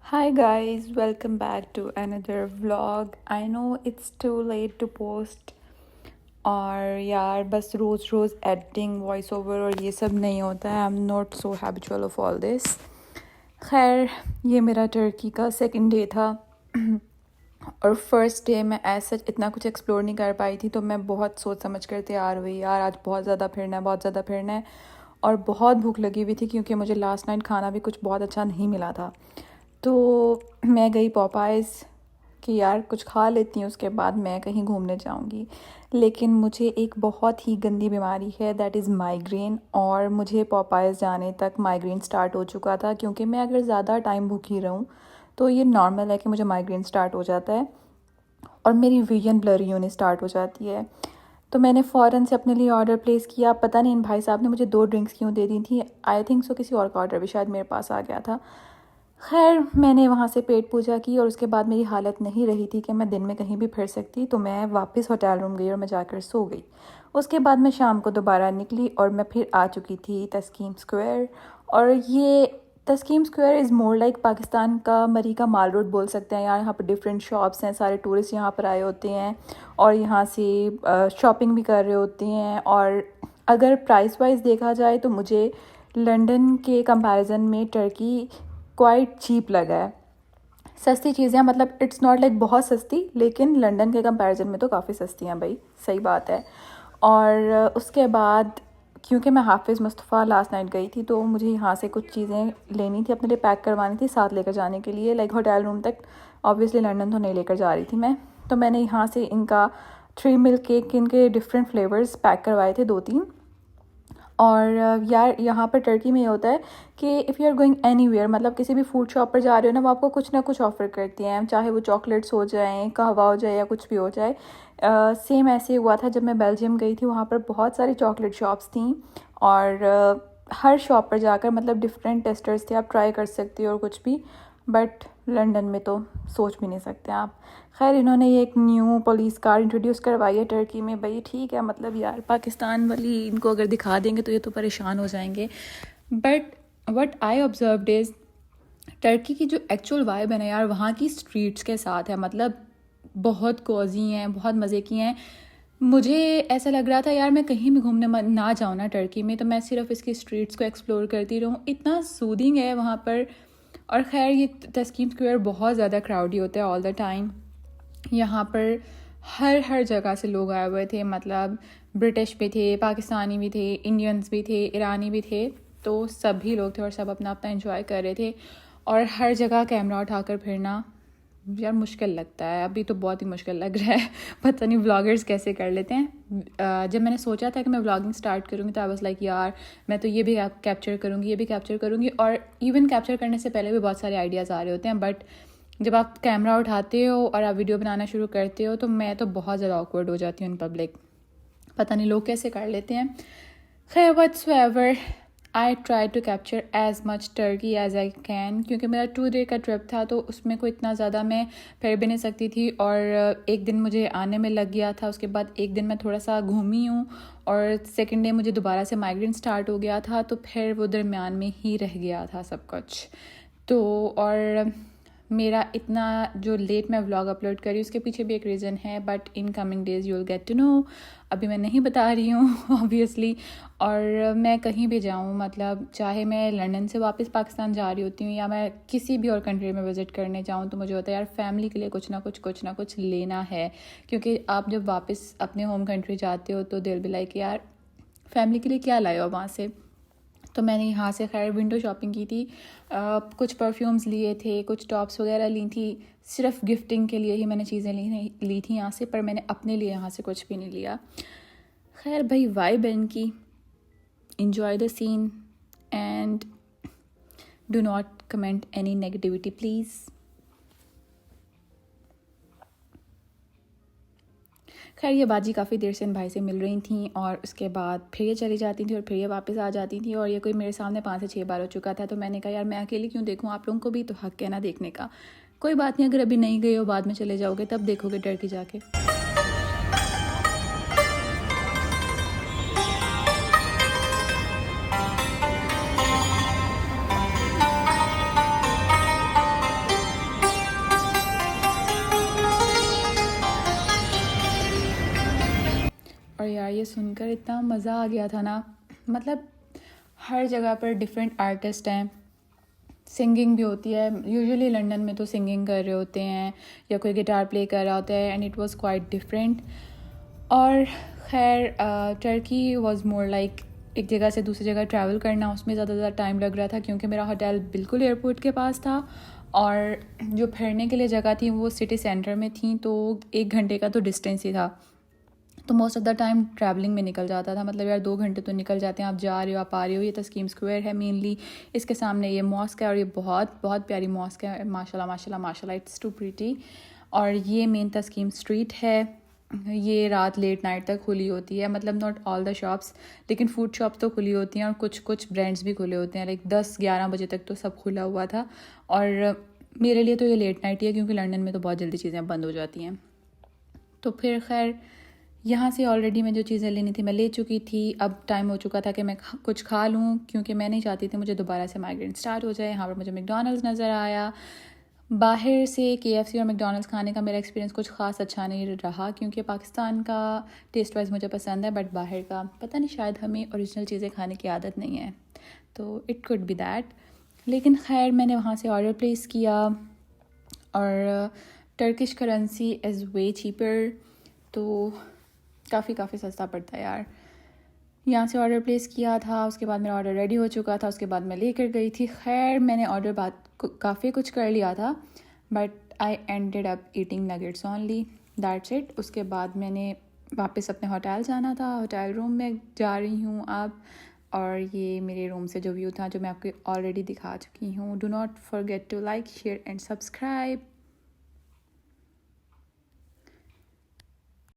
Hi guys, welcome back to another vlog. I know it's too late to post और यार बस रोज़ रोज़ editing voice over और ये सब नहीं होता है. I am not so habitual of all this. खैर, ये मेरा टर्की का सेकंड डे था और फर्स्ट डे मैं ऐसा इतना कुछ एक्सप्लोर नहीं कर पाई थी, तो मैं बहुत सोच समझ कर तैयार हुई यार आज बहुत ज़्यादा फिरना है, बहुत ज़्यादा फिरना है. और बहुत भूख लगी हुई थी क्योंकि मुझे लास्ट नाइट खाना भी कुछ बहुत अच्छा नहीं मिला था. तो मैं गई पॉपाइज़ कि यार कुछ खा लेती हूँ, उसके बाद मैं कहीं घूमने जाऊँगी. लेकिन मुझे एक बहुत ही गंदी बीमारी है, दैट इज़ माइग्रेन. और मुझे पॉपाइज़ जाने तक माइग्रेन स्टार्ट हो चुका था क्योंकि मैं अगर ज़्यादा टाइम भूखी रहूँ तो ये नॉर्मल है कि मुझे माइग्रेन स्टार्ट हो जाता है और मेरी विजन ब्लरी होनी स्टार्ट हो जाती है. तो मैंने फ़ौरन से अपने लिए ऑर्डर प्लेस किया. पता नहीं इन भाई साहब ने मुझे 2 ड्रिंक्स क्यों दे दी थी. आई थिंक सो किसी और का ऑर्डर भी शायद मेरे पास आ गया था. खैर, मैंने वहाँ से पेट पूजा की और उसके बाद मेरी हालत नहीं रही थी कि मैं दिन में कहीं भी फिर सकती, तो मैं वापस होटल रूम गई और मैं जाकर सो गई. उसके बाद मैं शाम को दोबारा निकली और मैं फिर आ चुकी थी तस्कीम स्क्वायर. और ये Taskeem square is more like Pakistan का मरी का माल रोड बोल सकते हैं. यहाँ पर डिफरेंट शॉप्स हैं, सारे टूरिस्ट यहाँ पर आए होते हैं और यहाँ से शॉपिंग भी कर रहे होते हैं. और अगर प्राइस वाइज देखा जाए तो मुझे लंदन के कंपैरिजन में टर्की क्वाइट चीप लगा है. सस्ती चीज़ें, मतलब इट्स नॉट लाइक बहुत सस्ती, लेकिन लंदन के कंपैरिजन में तो काफ़ी सस्ती हैं भाई, सही बात है. और उसके बाद क्योंकि मैं हाफिज़ मुस्तफ़ा लास्ट नाइट गई थी तो मुझे यहाँ से कुछ चीज़ें लेनी थी, अपने लिए पैक करवानी थी साथ लेकर जाने के लिए, लाइक होटल रूम तक. ऑब्वियसली लंदन तो नहीं लेकर जा रही थी मैं, तो मैंने यहाँ से इनका 3 मिल्क केक, इनके डिफरेंट फ्लेवर्स पैक करवाए थे 2-3. और यार यहाँ पर टर्की में ये होता है कि if you are going anywhere, मतलब किसी भी फूड शॉप पर जा रहे हो ना, वो आपको कुछ ना कुछ ऑफ़र करती हैं, चाहे वो चॉकलेट्स हो जाएं, कहवा हो जाए या कुछ भी हो जाए. सेम ऐसे हुआ था जब मैं बेल्जियम गई थी. वहाँ पर बहुत सारी चॉकलेट शॉप्स थी और हर शॉप पर जाकर मतलब डिफरेंट टेस्टर्स थे, आप ट्राई कर सकती हो और कुछ भी. बट लंदन में तो सोच भी नहीं सकते आप. खैर, इन्होंने ये एक न्यू पुलिस कार इंट्रोड्यूस करवाई है टर्की में. भाई ठीक है, मतलब यार पाकिस्तान वाली इनको अगर दिखा देंगे तो ये तो परेशान हो जाएंगे. But what I observed is Turkey की जो एक्चुअल वाइब है ना यार, वहाँ की स्ट्रीट्स के साथ है. मतलब बहुत कोजी हैं, बहुत मज़े की हैं. मुझे ऐसा लग रहा था यार मैं कहीं भी घूमने ना जाऊँ ना टर्की में, तो मैं सिर्फ इसकी स्ट्रीट्स को एक्सप्लोर करती रहूँ. इतना सूदिंग है वहाँ पर. और ख़ैर, ये तस्कीम स्क्वायर बहुत ज़्यादा क्राउडी होता है ऑल द टाइम. यहाँ पर हर जगह से लोग आए हुए थे, मतलब ब्रिटिश भी थे, पाकिस्तानी भी थे, इंडियंस भी थे, ईरानी भी थे. तो सभी लोग थे और सब अपना अपना एंजॉय कर रहे थे. और हर जगह कैमरा उठाकर फिरना यार मुश्किल लगता है. अभी तो बहुत ही मुश्किल लग रहा है. पता नहीं व्लॉगर्स कैसे कर लेते हैं. जब मैंने सोचा था कि मैं व्लॉगिंग स्टार्ट करूँगी तो आई वाज लाइक यार मैं तो ये भी कैप्चर करूँगी, ये भी कैप्चर करूँगी. और इवन कैप्चर करने से पहले भी बहुत सारे आइडियाज़ आ रहे होते हैं, बट जब आप कैमरा उठाते हो और आप वीडियो बनाना शुरू करते हो तो मैं तो बहुत ज़्यादा ऑकवर्ड हो जाती हूँ इन पब्लिक. पता नहीं लोग कैसे कर लेते हैं. खैर, whatsoever, I try to capture as much Turkey as I can, क्योंकि मेरा 2 डे का ट्रिप था तो उसमें कोई इतना ज़्यादा मैं फिर भी नहीं सकती थी. और एक दिन मुझे आने में लग गया था, उसके बाद एक दिन मैं थोड़ा सा घूमी हूँ और सेकेंड डे मुझे दोबारा से माइग्रेन स्टार्ट हो गया था, तो फिर वो दरमियान में ही रह गया था सब कुछ. तो और मेरा इतना जो लेट मैं व्लॉग अपलोड करी उसके पीछे भी एक रीज़न है, but in coming days you will get to know. अभी मैं नहीं बता रही हूँ ऑब्वियसली. और मैं कहीं भी जाऊँ, मतलब चाहे मैं लंदन से वापस पाकिस्तान जा रही होती हूँ या मैं किसी भी और कंट्री में विज़िट करने जाऊँ, तो मुझे होता है यार फैमिली के लिए कुछ ना कुछ लेना है. क्योंकि आप जब वापस अपने होम कंट्री जाते हो तो दिल भी लाइक यार फैमिली के लिए क्या लाए हो वहाँ से. तो मैंने यहाँ से खैर विंडो शॉपिंग की थी. कुछ परफ्यूम्स लिए थे, कुछ टॉप्स वगैरह ली थी. सिर्फ गिफ्टिंग के लिए ही मैंने चीज़ें ली थी यहाँ से, पर मैंने अपने लिए यहाँ से कुछ भी नहीं लिया. खैर भाई, वाइब है इनकी. enjoy the scene and do not comment any negativity please. खैर, ये बाजी काफ़ी देर से इन भाई से मिल रही थी और उसके बाद फिर ये चली जाती थी और फिर ये वापस आ जाती थी. और ये कोई मेरे सामने 5 से 6 बार हो चुका था, तो मैंने कहा यार मैं अकेली क्यों देखूं, आप लोगों को भी तो हक है ना देखने का. कोई बात नहीं, अगर अभी नहीं गए हो बाद में चले जाओगे तब देखोगे टर्की जाके. इतना मज़ा आ गया था ना, मतलब हर जगह पर डिफरेंट आर्टिस्ट हैं, सिंगिंग भी होती है। यूजुअली लंदन में तो सिंगिंग कर रहे होते हैं या कोई गिटार प्ले कर रहा होता है, and it was quite different. और खैर टर्की वाज मोर लाइक एक जगह से दूसरी जगह ट्रैवल करना, उसमें ज़्यादा टाइम लग रहा था क्योंकि मेरा होटल बिल्कुल एयरपोर्ट के पास था और जो फिरने के लिए जगह थी वो सिटी सेंटर में थी, तो 1 घंटे का तो डिस्टेंस ही था। तो most of the time travelling में निकल जाता था, मतलब यार 2 घंटे तो निकल जाते हैं, आप जा रहे हो आप आ रहे हो। ये तस्कीम स्क्वायर है मेनली, इसके सामने ये मॉस्क है और ये बहुत बहुत प्यारी मॉस्क है, माशाल्लाह माशाल्लाह माशाल्लाह, इट्स टू प्रीटी। और ये मेन तस्कीम स्ट्रीट है, ये रात लेट नाइट तक खुली होती है, मतलब नॉट ऑल द शॉप्स, लेकिन फूड शॉप्स तो खुली होती हैं और कुछ कुछ ब्रांड्स भी खुले होते हैं, लाइक 10-11 बजे तक तो सब खुला हुआ था। और मेरे लिए तो ये लेट नाइट ही है क्योंकि लंदन में तो बहुत जल्दी चीज़ें बंद हो जाती हैं। तो फिर खैर यहाँ से ऑलरेडी मैं जो चीज़ें लेनी थी मैं ले चुकी थी। अब टाइम हो चुका था कि मैं कुछ खा लूँ क्योंकि मैं नहीं चाहती थी मुझे दोबारा से माइग्रेन स्टार्ट हो जाए। यहाँ पर मुझे मैकडॉनल्ड्स नज़र आया। बाहर से KFC और मैकडॉनल्ड्स खाने का मेरा एक्सपीरियंस कुछ ख़ास अच्छा नहीं रहा क्योंकि पाकिस्तान का टेस्ट वाइज मुझे पसंद है, बट बाहर का पता नहीं, शायद हमें ओरिजिनल चीज़ें खाने की आदत नहीं है, तो इट कुड बी दैट। लेकिन खैर मैंने वहाँ से ऑर्डर प्लेस किया और Turkish currency is way cheaper, तो काफ़ी सस्ता पड़ता है यार। यहाँ से ऑर्डर प्लेस किया था, उसके बाद मेरा ऑर्डर रेडी हो चुका था, उसके बाद मैं लेकर गई थी। खैर मैंने ऑर्डर काफ़ी कुछ कर लिया था, but I ended up eating nuggets only, that's it. उसके बाद मैंने वापस अपने होटल जाना था, होटल रूम में जा रही हूँ अब। और ये मेरे रूम से जो व्यू था जो मैं आपको ऑलरेडी दिखा चुकी हूँ। Do not forget to like share and subscribe.